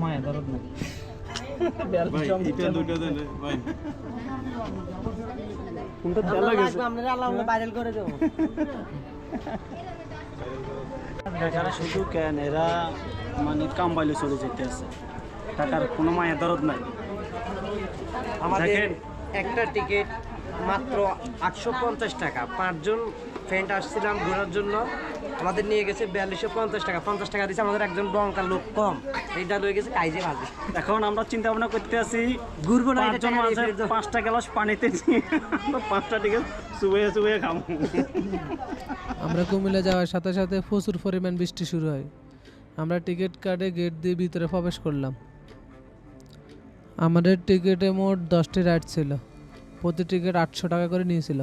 মায়া দরদ নাই ভাই এটা দুটো দেন ভাই কোনটা তেল লাগে আমরা আল্লাহ ভাইরাল করে দেব এরা শুধু কেন এরা মানে কাম বাইলে চলে যেতে আছে টাকার কোনো মায়া দরদ নাই আমাদের একটা টিকিট মাত্র 850 টাকা, 5 জন ফ্রেন্ড আসছিলাম ঘোরার জন্য, আমাদের নিয়ে গেছে 4250 টাকা, 50 টাকা দিয়েছে আমাদের একজন বঙ্কার লোক কম, এইটা লয়ে গেছে কাইজে বাজে। এখন আমরা চিন্তা ভাবনা করতে আছি ঘুরবো না, 5টা গ্লাস পানিতে নিয়ে 5টা টিকিট চুবিয়ে চুবিয়ে খাবো। আমরা কুমিল্লা যাওয়ার সাথে সাথে প্রচুর পরিমাণ বৃষ্টি শুরু হয়। আমরা টিকিট কাটে গেট দিয়ে ভিতরে প্রবেশ করলাম। আমাদের টিকিটে মোট 10টি রাইড ছিল, প্রতি টিকিট 800 টাকা করে নিয়েছিল।